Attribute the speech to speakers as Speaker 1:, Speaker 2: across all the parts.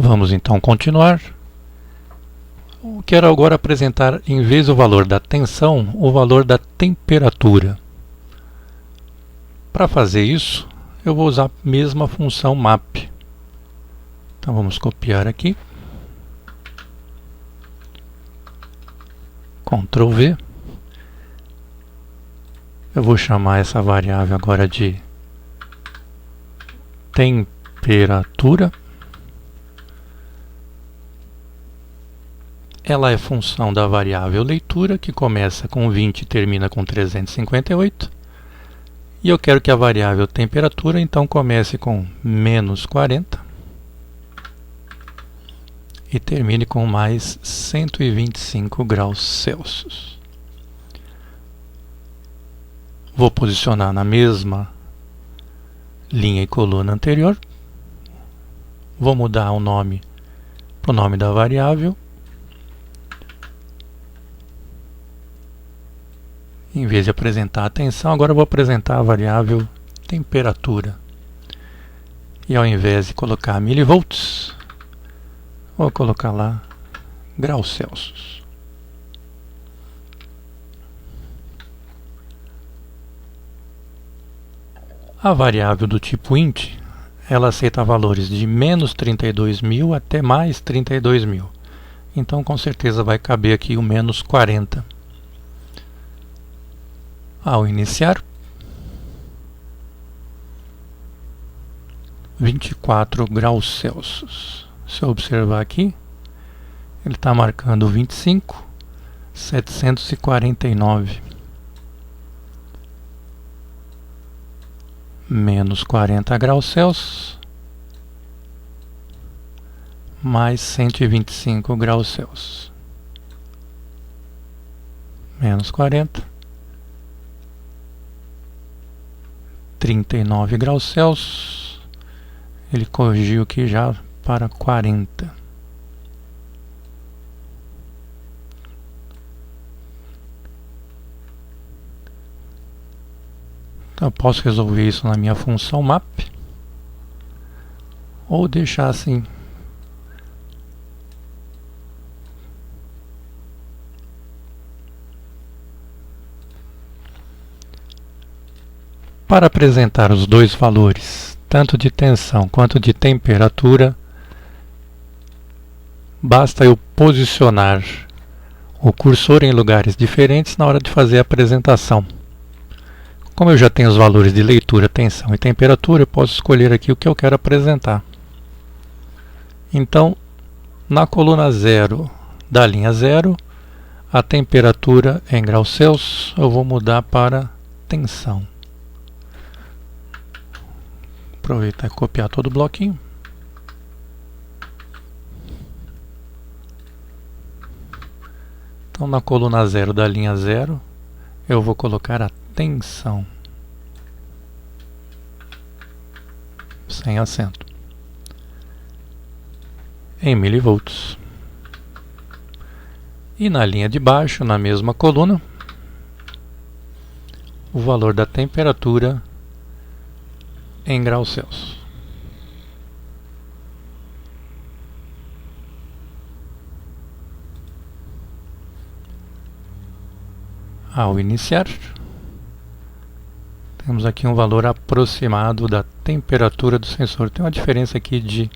Speaker 1: Vamos então continuar. Eu quero agora apresentar, em vez do valor da tensão, o valor da temperatura. Para fazer isso, eu vou usar a mesma função map. Então vamos copiar aqui. Ctrl V. Eu vou chamar essa variável agora de temperatura. Ela é função da variável leitura, que começa com 20 e termina com 358. E eu quero que a variável temperatura então comece com menos 40 e termine com mais 125 graus Celsius. Vou posicionar na mesma linha e coluna anterior. Vou mudar o nome para o nome da variável. Em vez de apresentar a tensão, agora eu vou apresentar a variável temperatura. E ao invés de colocar milivolts, vou colocar lá graus Celsius. A variável do tipo int, ela aceita valores de menos 32.000 até mais 32.000. Então com certeza vai caber aqui o menos 40. Ao iniciar, 24 graus Celsius. Se eu observar aqui, ele está marcando 25, 749. Menos 40 graus Celsius, mais 125 graus Celsius. Menos 40. 39 graus Celsius, ele corrigiu aqui já para 40. Então eu posso resolver isso na minha função map, ou deixar assim. Para apresentar os dois valores, tanto de tensão quanto de temperatura, basta eu posicionar o cursor em lugares diferentes na hora de fazer a apresentação. Como eu já tenho os valores de leitura, tensão e temperatura, eu posso escolher aqui o que eu quero apresentar. Então, na coluna 0 da linha 0, a temperatura em graus Celsius, eu vou mudar para tensão. Aproveitar e copiar todo o bloquinho. Então na coluna 0 da linha 0 eu vou colocar a tensão sem acento em milivolts. E na linha de baixo, na mesma coluna, o valor da temperatura em graus Celsius. Ao iniciar, temos aqui um valor aproximado da temperatura do sensor. Tem uma diferença aqui de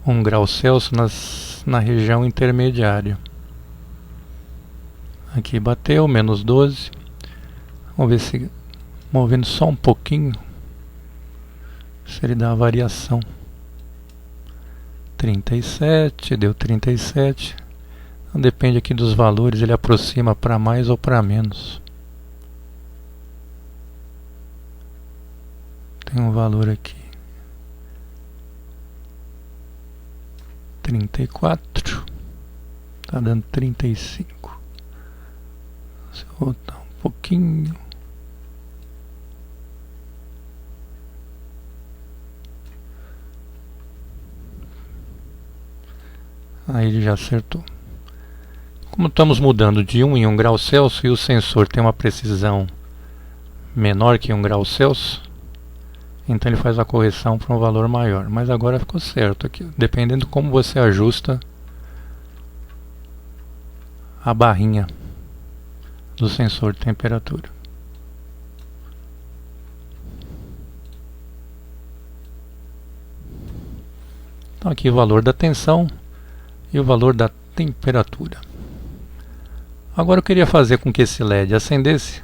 Speaker 1: 1 grau Celsius na região intermediária. Aqui bateu, menos 12. Vamos ver se, movendo só um pouquinho, se ele dá a variação. 37, deu 37. Então depende aqui dos valores, ele aproxima para mais ou para menos. Tem um valor aqui. 34. Está dando 35. Se eu voltar um pouquinho. Aí ele já acertou. Como estamos mudando de 1 em 1 grau Celsius e o sensor tem uma precisão menor que 1 grau Celsius, Então ele faz a correção para um valor maior. Mas agora ficou certo aqui, dependendo de como você ajusta a barrinha do sensor de temperatura. Então aqui o valor da tensão e o valor da temperatura. Agora eu queria fazer com que esse LED acendesse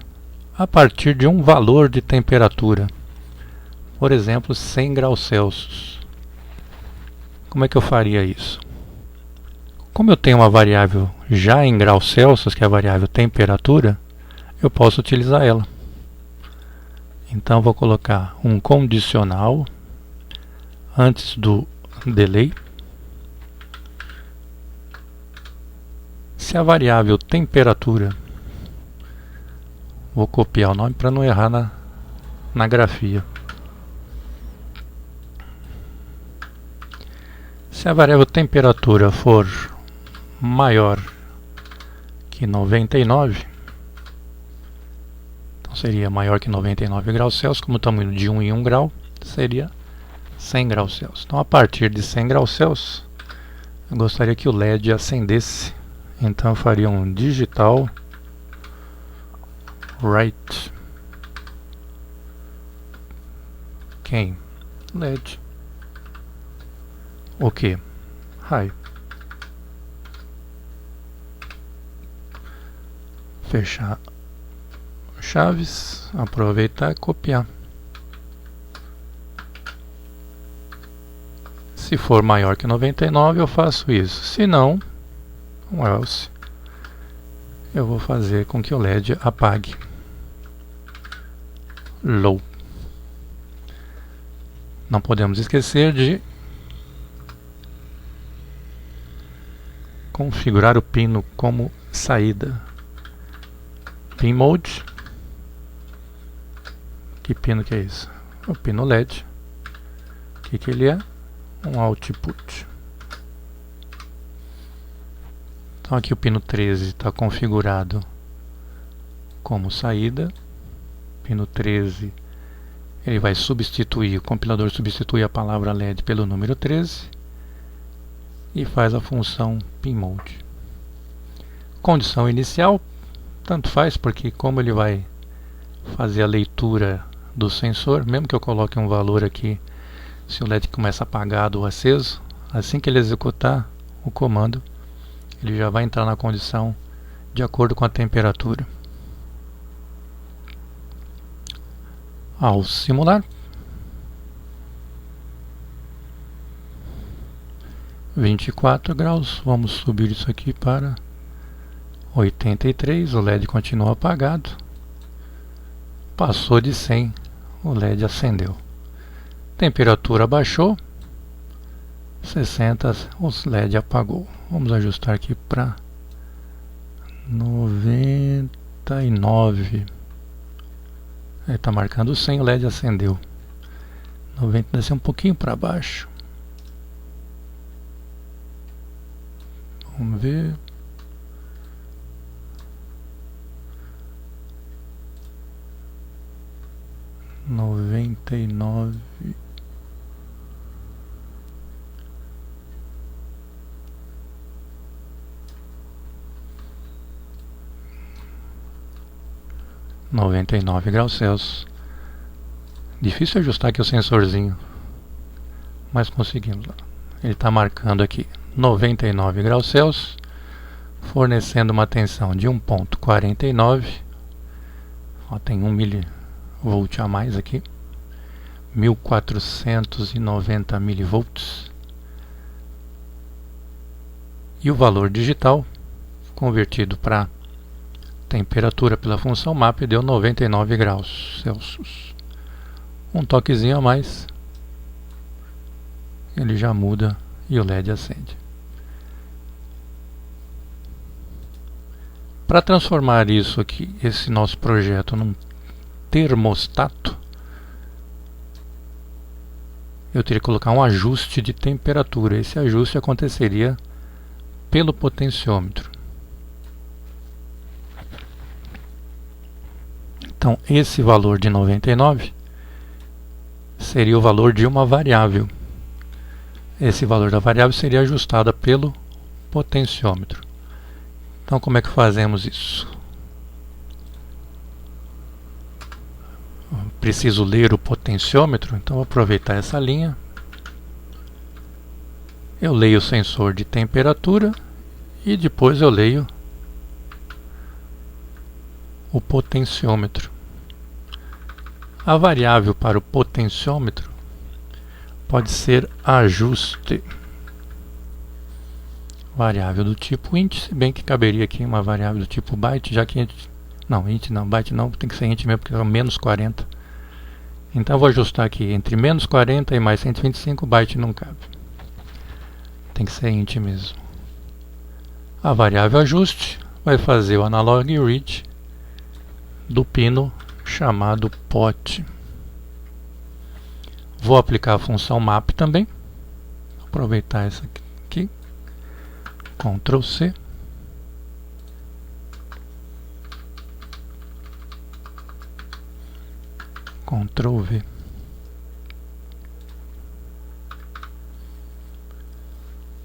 Speaker 1: a partir de um valor de temperatura. Por exemplo, 100 graus Celsius. Como é que eu faria isso? Como eu tenho uma variável já em graus Celsius, que é a variável temperatura, eu posso utilizar ela. Então vou colocar um condicional antes do delay. Se a variável temperatura, vou copiar o nome para não errar na grafia. Se a variável temperatura for maior que 99, então seria maior que 99 graus Celsius, como estamos indo de 1 em 1 grau, seria 100 graus Celsius. Então a partir de 100 graus Celsius, eu gostaria que o LED acendesse. Então eu faria um digital right quem? LED. Ok. High. Fechar chaves, aproveitar e copiar. Se for maior que 99 eu faço isso, se não, um else, eu vou fazer com que o LED apague. Low. Não podemos esquecer de configurar o pino como saída. Pin mode. Que pino que é isso? O pino LED. O que ele é? Um output. Então aqui o pino 13 está configurado como saída. Pino 13, ele vai substituir, o compilador substitui a palavra LED pelo número 13 e faz a função pinMode. Condição inicial, tanto faz, porque como ele vai fazer a leitura do sensor, mesmo que eu coloque um valor aqui, se o LED começa apagado ou aceso, assim que ele executar o comando, ele já vai entrar na condição de acordo com a temperatura. Ao simular, 24 graus, vamos subir isso aqui para 83, o LED continua apagado, passou de 100, o LED acendeu. Temperatura baixou, 60, o LED apagou. Vamos ajustar aqui para 99. Ele está marcando 100, o LED acendeu. 90, desceu um pouquinho para baixo. Vamos ver. Noventa e nove. graus Celsius. Difícil ajustar aqui o sensorzinho, mas conseguimos. Ele está marcando aqui 99 graus Celsius, fornecendo uma tensão de 1.49. Tem 1 milivolt a mais aqui, 1490 milivolts. E o valor digital convertido para temperatura pela função map deu 99 graus Celsius. Um toquezinho a mais, ele já muda e o LED acende. Para transformar isso aqui, esse nosso projeto, num termostato, eu teria que colocar um ajuste de temperatura. Esse ajuste aconteceria pelo potenciômetro. Então esse valor de 99 seria o valor de uma variável. Esse valor da variável seria ajustado pelo potenciômetro. Então, como é que fazemos isso? Preciso ler o potenciômetro, então vou aproveitar essa linha. Eu leio o sensor de temperatura e depois eu leio o potenciômetro. A variável para o potenciômetro pode ser ajuste. Variável do tipo int, se bem que caberia aqui uma variável do tipo byte, já que int não, byte não, tem que ser int mesmo, porque é menos 40. Então eu vou ajustar aqui entre menos 40 e mais 125, byte não cabe. Tem que ser int mesmo. A variável ajuste vai fazer o analog read do pino chamado pot. Vou aplicar a função map também. Aproveitar essa aqui. Ctrl C. Ctrl V.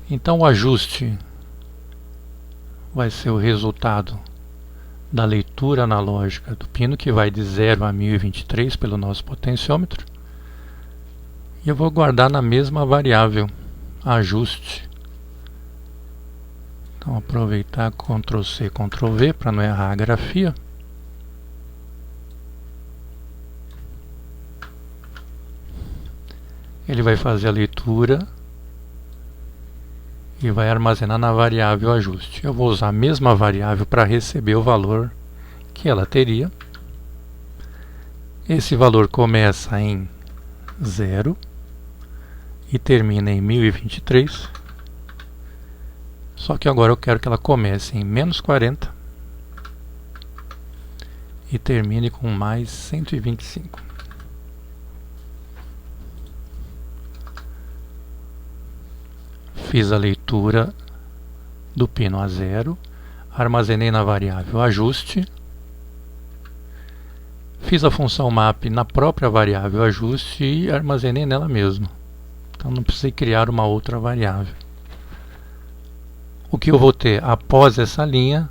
Speaker 1: Então o ajuste vai ser o resultado da leitura analógica do pino, que vai de 0 a 1023 pelo nosso potenciômetro. E eu vou guardar na mesma variável, ajuste. Então aproveitar Ctrl C, Ctrl V para não errar a grafia. Ele vai fazer a leitura e vai armazenar na variável ajuste. Eu vou usar a mesma variável para receber o valor que ela teria. Esse valor começa em 0 e termina em 1023. Só que agora eu quero que ela comece em menos 40 e termine com mais 125. Fiz a leitura do pino a 0, armazenei na variável ajuste, fiz a função map na própria variável ajuste e armazenei nela mesmo. Então não precisei criar uma outra variável. O que eu vou ter após essa linha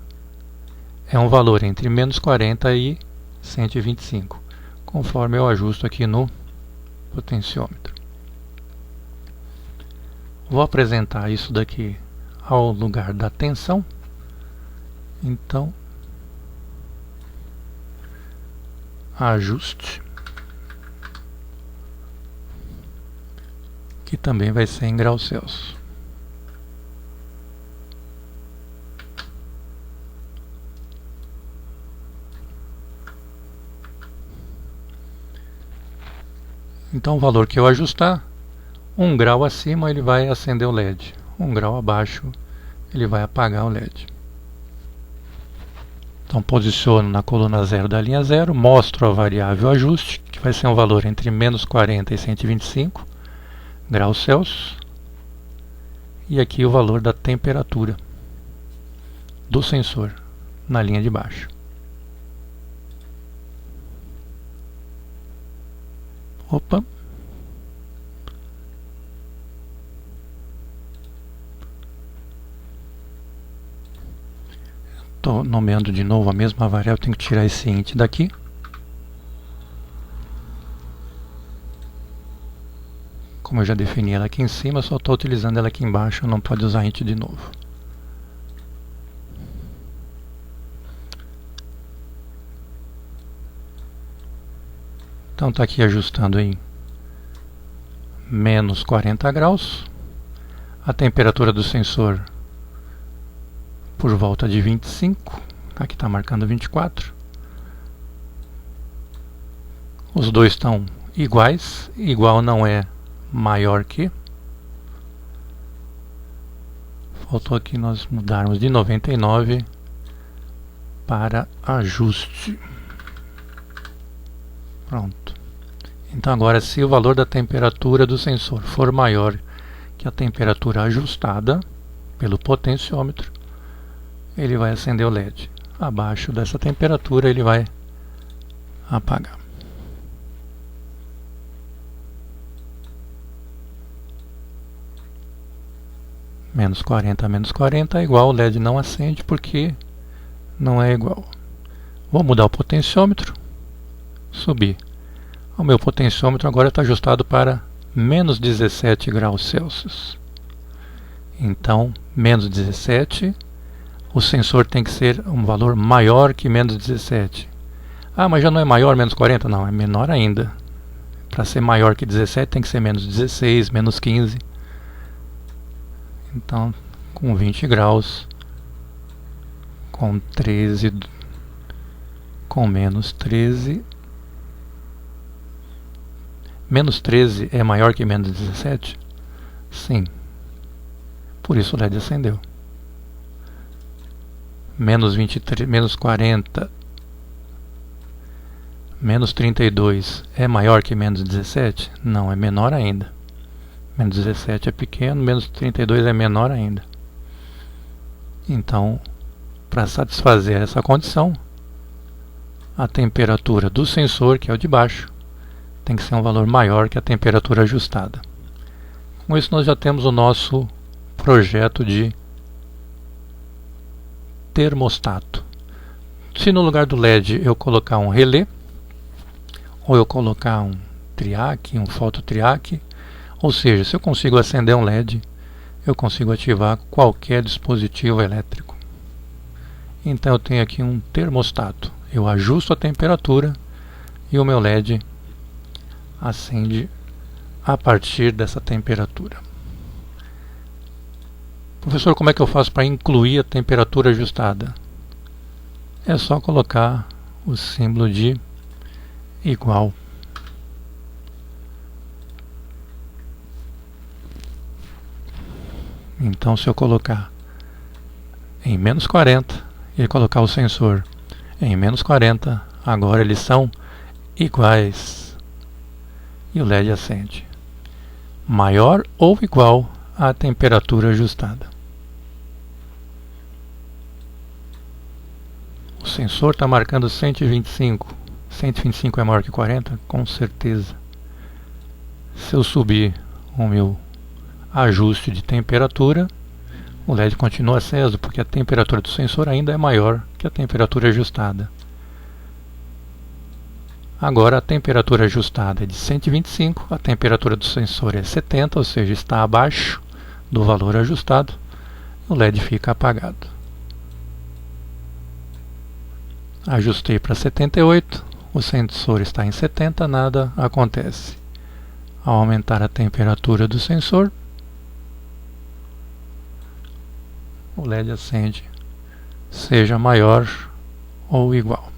Speaker 1: é um valor entre menos 40 e 125, conforme eu ajusto aqui no potenciômetro. Vou apresentar isso daqui ao lugar da tensão. Então, ajuste, que também vai ser em graus Celsius. Então o valor que eu ajustar, 1 grau acima ele vai acender o LED, 1 grau abaixo ele vai apagar o LED. Então posiciono na coluna 0 da linha 0, mostro a variável ajuste, que vai ser um valor entre menos 40 e 125 graus Celsius, e aqui o valor da temperatura do sensor na linha de baixo. Opa! Estou nomeando de novo a mesma variável, tenho que tirar esse int daqui. Como eu já defini ela aqui em cima, só estou utilizando ela aqui embaixo, não pode usar int de novo. Então está aqui ajustando em menos 40 graus. A temperatura do sensor por volta de 25. Aqui está marcando 24. Os dois estão iguais. Igual não é maior que. Faltou aqui nós mudarmos de 99 para ajuste. Pronto. Então agora, se o valor da temperatura do sensor for maior que a temperatura ajustada pelo potenciômetro, ele vai acender o LED. Abaixo dessa temperatura ele vai apagar. Menos 40 a menos 40 é igual, o LED não acende porque não é igual. Vou mudar o potenciômetro, subir. O meu potenciômetro agora está ajustado para menos 17 graus Celsius. Então, menos 17, o sensor tem que ser um valor maior que menos 17. Ah, mas já não é maior menos 40? Não, é menor ainda. Para ser maior que 17 tem que ser menos 16, menos 15. Então, com 20 graus, com 13, com menos 13. Menos 13 é maior que menos 17? Sim. Por isso o LED acendeu. Menos 23, menos 40, menos 32 é maior que menos 17? Não, é menor ainda. Menos 17 é pequeno, menos 32 é menor ainda. Então, para satisfazer essa condição, a temperatura do sensor, que é o de baixo, tem que ser um valor maior que a temperatura ajustada. Com isso nós já temos o nosso projeto de termostato. Se no lugar do LED eu colocar um relé, ou eu colocar um triac, um fototriac, ou seja, se eu consigo acender um LED, eu consigo ativar qualquer dispositivo elétrico. Então eu tenho aqui um termostato. Eu ajusto a temperatura e o meu LED acende a partir dessa temperatura. Professor, como é que eu faço para incluir a temperatura ajustada? É só colocar o símbolo de igual. Então, se eu colocar em menos 40 e colocar o sensor em menos 40, agora eles são iguais. E o LED acende. Maior ou igual à temperatura ajustada. O sensor está marcando 125. 125 é maior que 40? Com certeza. Se eu subir o meu ajuste de temperatura, o LED continua aceso, porque a temperatura do sensor ainda é maior que a temperatura ajustada. Agora a temperatura ajustada é de 125, a temperatura do sensor é 70, ou seja, está abaixo do valor ajustado, o LED fica apagado. Ajustei para 78, o sensor está em 70, nada acontece. Ao aumentar a temperatura do sensor, o LED acende, seja maior ou igual.